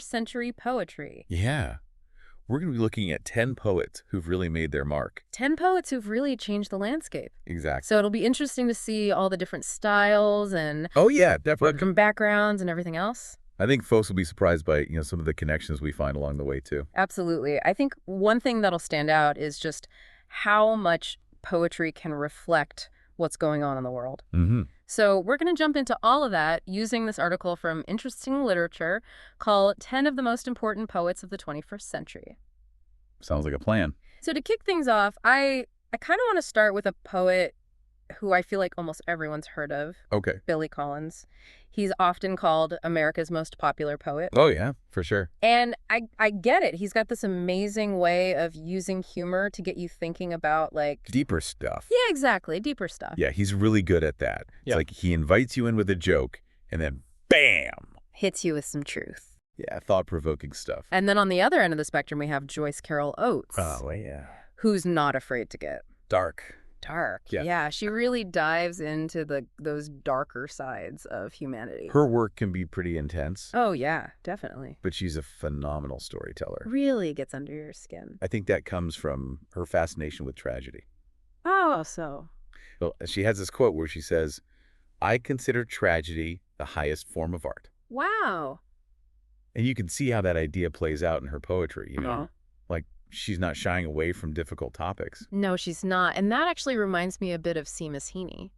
century poetry. Yeah. We're going to be looking at 10 poets who've really made their mark. 10 poets who've really changed the landscape. Exactly. So it'll be interesting to see all the different styles and Oh, yeah, definitely. from backgrounds and everything else. I think folks will be surprised by, some of the connections we find along the way, too. Absolutely. I think one thing that'll stand out is just how much poetry can reflect what's going on in the world. Mm-hmm. So we're going to jump into all of that using this article from Interesting Literature called 10 of the Most Important Poets of the 21st Century. Sounds like a plan. So to kick things off, I kind of want to start with a poet who I feel like almost everyone's heard of. Okay. Billy Collins. He's often called America's most popular poet. Oh, yeah, for sure. And I get it. He's got this amazing way of using humor to get you thinking about, like... Deeper stuff. Yeah, exactly. Deeper stuff. Yeah, he's really good at that. It's like he invites you in with a joke, and then bam! Hits you with some truth. Yeah, thought-provoking stuff. And then on the other end of the spectrum, we have Joyce Carol Oates. Oh, yeah. Who's not afraid to get Dark. Yeah, she really dives into those darker sides of humanity. Her work can be pretty intense. Oh, yeah, definitely. But she's a phenomenal storyteller. Really gets under your skin. I think that comes from her fascination with tragedy. Oh, so. Well, she has this quote where she says, "I consider tragedy the highest form of art." Wow. And you can see how that idea plays out in her poetry, Uh-huh. Like, she's not shying away from difficult topics. No, she's not. And that actually reminds me a bit of Seamus Heaney.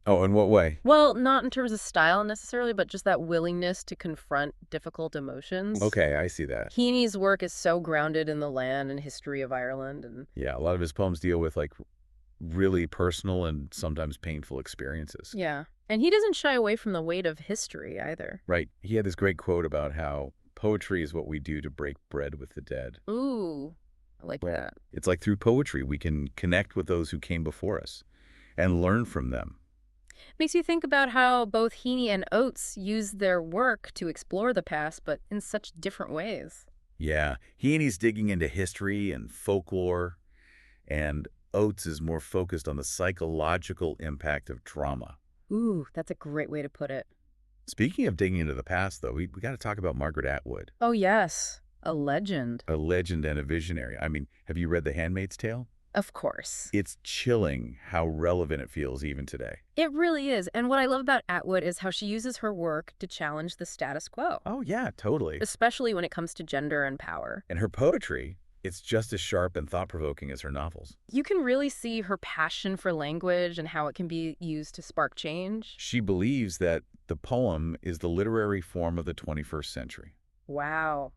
Oh, in what way? Well, not in terms of style necessarily, but just that willingness to confront difficult emotions. Okay, I see that. Heaney's work is so grounded in the land and history of Ireland. And Yeah, a lot of his poems deal with, like, really personal and sometimes painful experiences. yeah. And he doesn't shy away from the weight of history either. Right. He had this great quote about how poetry is what we do to break bread with the dead. Ooh, I like that. It's like through poetry, we can connect with those who came before us and learn from them. Makes you think about how both Heaney and Oates use their work to explore the past, but in such different ways. Yeah, Heaney's digging into history and folklore, and Oates is more focused on the psychological impact of trauma. Ooh, that's a great way to put it. Speaking of digging into the past, though, we got to talk about Margaret Atwood. Oh, yes. A legend. A legend and a visionary. I mean, have you read The Handmaid's Tale? Of course. It's chilling how relevant it feels even today. It really is. And what I love about Atwood is how she uses her work to challenge the status quo. Oh, yeah, totally. Especially when it comes to gender and power. And her poetry, it's just as sharp and thought-provoking as her novels. You can really see her passion for language and how it can be used to spark change. She believes that the poem is the literary form of the 21st century. Wow.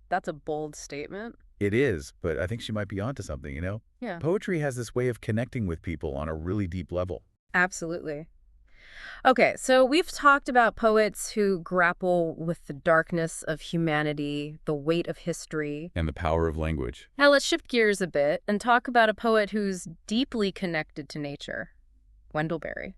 That's a bold statement. It is, but I think she might be onto something, Yeah. Poetry has this way of connecting with people on a really deep level. Absolutely. Okay, so we've talked about poets who grapple with the darkness of humanity, the weight of history. And the power of language. Now let's shift gears a bit and talk about a poet who's deeply connected to nature, Wendell Berry.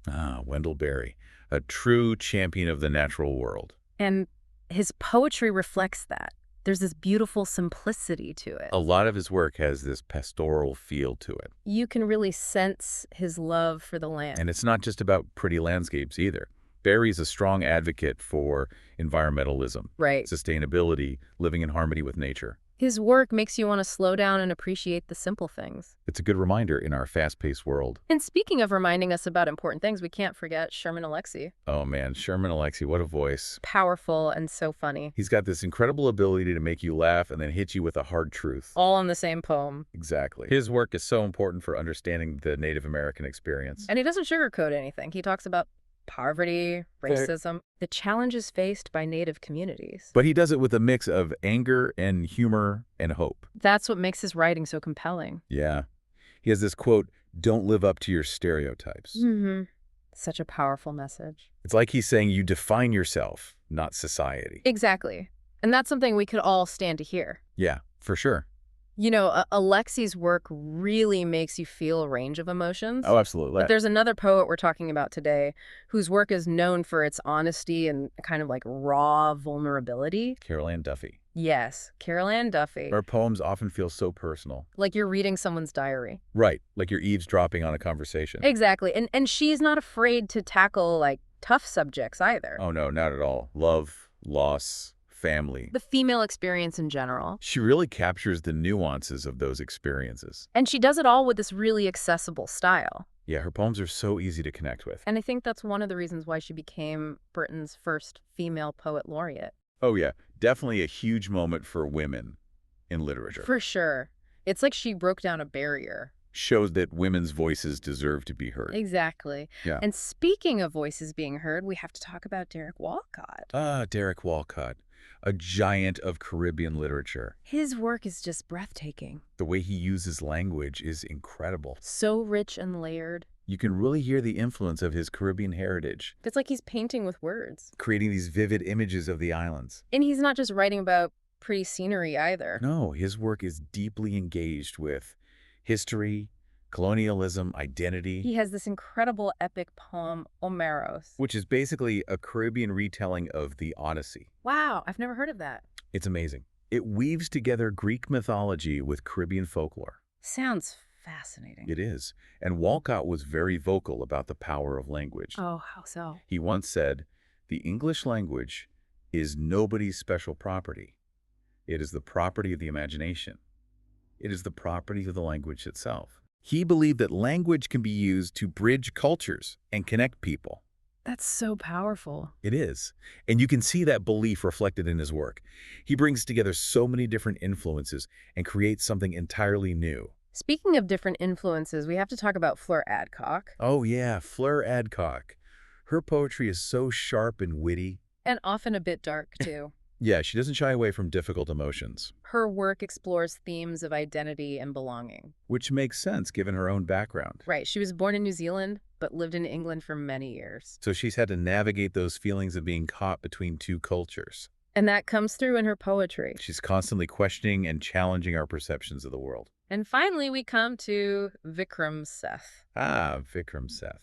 Ah, Wendell Berry, a true champion of the natural world. And his poetry reflects that. There's this beautiful simplicity to it. A lot of his work has this pastoral feel to it. You can really sense his love for the land. And it's not just about pretty landscapes either. Berry's a strong advocate for environmentalism, Right. sustainability, living in harmony with nature. His work makes you want to slow down and appreciate the simple things. It's a good reminder in our fast-paced world. And speaking of reminding us about important things, we can't forget Sherman Alexie. Oh man, Sherman Alexie, what a voice. Powerful and so funny. He's got this incredible ability to make you laugh and then hit you with a hard truth. All in the same poem. Exactly. His work is so important for understanding the Native American experience. And he doesn't sugarcoat anything. He talks about poverty, racism, the challenges faced by Native communities. But he does it with a mix of anger and humor and hope. That's what makes his writing so compelling. Yeah. He has this quote, "Don't live up to your stereotypes." Mm-hmm. Such a powerful message. It's like he's saying you define yourself, not society. Exactly. And that's something we could all stand to hear. Yeah, for sure. You know, Alexie's work really makes you feel a range of emotions. Oh, absolutely. But there's another poet we're talking about today whose work is known for its honesty and kind of like raw vulnerability. Carol Ann Duffy. Yes, Carol Ann Duffy. Her poems often feel so personal. Like you're reading someone's diary. Right, like you're eavesdropping on a conversation. Exactly. And she's not afraid to tackle like tough subjects either. Oh no, not at all. Love, loss, family. The female experience in general. She really captures the nuances of those experiences. And she does it all with this really accessible style. Yeah, her poems are so easy to connect with. And I think that's one of the reasons why she became Britain's first female poet laureate. Oh yeah, definitely a huge moment for women in literature. For sure. It's like she broke down a barrier. Shows that women's voices deserve to be heard. Exactly. Yeah. And speaking of voices being heard, we have to talk about Derek Walcott. Derek Walcott, a giant of Caribbean literature. His work is just breathtaking. The way he uses language is incredible. So rich and layered. You can really hear the influence of his Caribbean heritage. It's like he's painting with words. Creating these vivid images of the islands. And he's not just writing about pretty scenery either. No, his work is deeply engaged with history, colonialism, identity. He has this incredible epic poem, Humorous. Which is basically a Caribbean retelling of the Odyssey. Wow, I've never heard of that. It's amazing. It weaves together Greek mythology with Caribbean folklore. Sounds fascinating. It is. And Walcott was very vocal about the power of language. Oh, how so? He once said, "The English language is nobody's special property. It is the property of the imagination. It is the property of the language itself." He believed that language can be used to bridge cultures and connect people. That's so powerful. It is. And you can see that belief reflected in his work. He brings together so many different influences and creates something entirely new. Speaking of different influences, we have to talk about Fleur Adcock. Oh yeah, Fleur Adcock. Her poetry is so sharp and witty. And often a bit dark, too. Yeah, she doesn't shy away from difficult emotions. Her work explores themes of identity and belonging. Which makes sense given her own background. Right. She was born in New Zealand, but lived in England for many years. So she's had to navigate those feelings of being caught between two cultures. And that comes through in her poetry. She's constantly questioning and challenging our perceptions of the world. And finally, we come to Vikram Seth. Vikram Seth.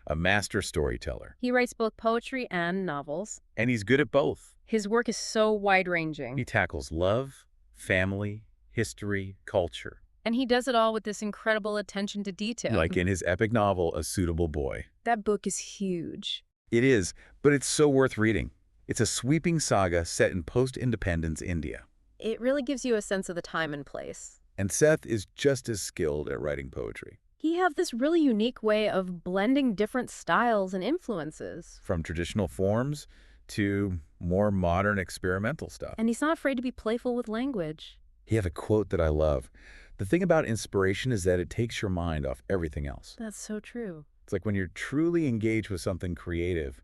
A master storyteller. He writes both poetry and novels. And he's good at both. His work is so wide-ranging. He tackles love, family, history, culture. And he does it all with this incredible attention to detail. Like in his epic novel, A Suitable Boy. That book is huge. It is, but it's so worth reading. It's a sweeping saga set in post-independence India. It really gives you a sense of the time and place. And Seth is just as skilled at writing poetry. He has this really unique way of blending different styles and influences. From traditional forms to more modern experimental stuff. And he's not afraid to be playful with language. He has a quote that I love. The thing about inspiration is that it takes your mind off everything else. That's so true. It's like when you're truly engaged with something creative,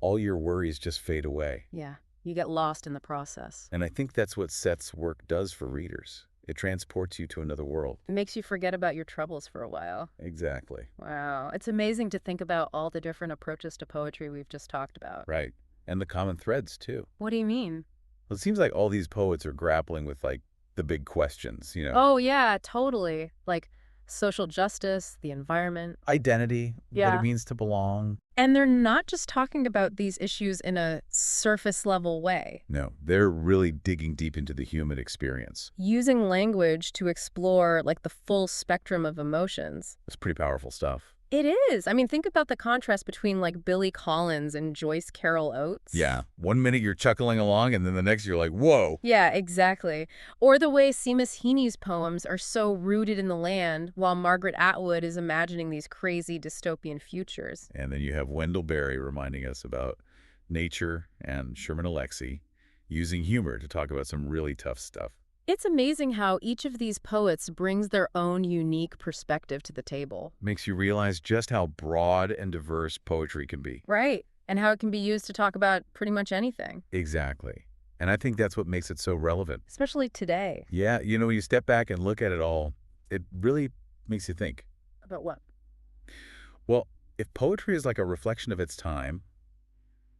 all your worries just fade away. Yeah, you get lost in the process. And I think that's what Seth's work does for readers. It transports you to another world. It makes you forget about your troubles for a while. Exactly. Wow, it's amazing to think about all the different approaches to poetry we've just talked about. Right. And the common threads, too. What do you mean? Well, it seems like all these poets are grappling with, like, the big questions, you know? Oh, yeah, totally. Like social justice, the environment. Identity, what Yeah. it means to belong. And they're not just talking about these issues in a surface level way. No, they're really digging deep into the human experience. Using language to explore like the full spectrum of emotions. It's pretty powerful stuff. It is. I mean, think about the contrast between like Billy Collins and Joyce Carol Oates. Yeah. 1 minute you're chuckling along, and then the next you're like, whoa. Yeah, exactly. Or the way Seamus Heaney's poems are so rooted in the land, while Margaret Atwood is imagining these crazy dystopian futures. And then you have Wendell Berry reminding us about nature and Sherman Alexie using humor to talk about some really tough stuff. It's amazing how each of these poets brings their own unique perspective to the table. Makes you realize just how broad and diverse poetry can be. Right. And how it can be used to talk about pretty much anything. Exactly. And I think that's what makes it so relevant. Especially today. Yeah, you know, when you step back and look at it all, it really makes you think. About what? Well, if poetry is like a reflection of its time,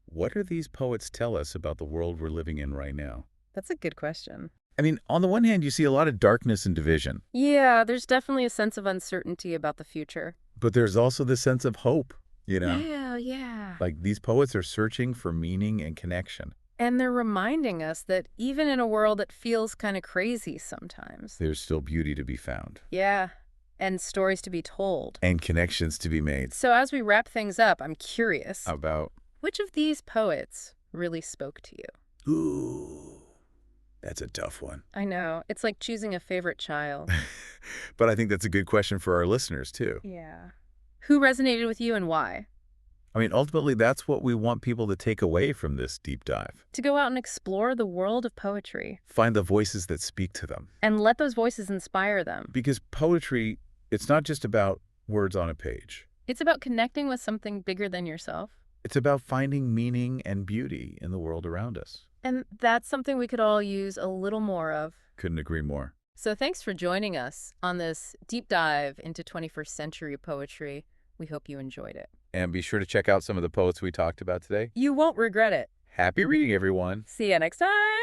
what do these poets tell us about the world we're living in right now? That's a good question. I mean, on the one hand, you see a lot of darkness and division. Yeah, there's definitely a sense of uncertainty about the future. But there's also this sense of hope, you know? Yeah. Like these poets are searching for meaning and connection. And they're reminding us that even in a world that feels kind of crazy sometimes. There's still beauty to be found. Yeah, and stories to be told. And connections to be made. So as we wrap things up, I'm curious. About? Which of these poets really spoke to you? Ooh, that's a tough one. I know. It's like choosing a favorite child. But I think that's a good question for our listeners, too. Yeah. Who resonated with you and why? I mean, ultimately, that's what we want people to take away from this deep dive. To go out and explore the world of poetry. Find the voices that speak to them. And let those voices inspire them. Because poetry, it's not just about words on a page. It's about connecting with something bigger than yourself. It's about finding meaning and beauty in the world around us. And that's something we could all use a little more of. Couldn't agree more. So thanks for joining us on this deep dive into 21st century poetry. We hope you enjoyed it. And be sure to check out some of the poets we talked about today. You won't regret it. Happy reading, everyone. See you next time.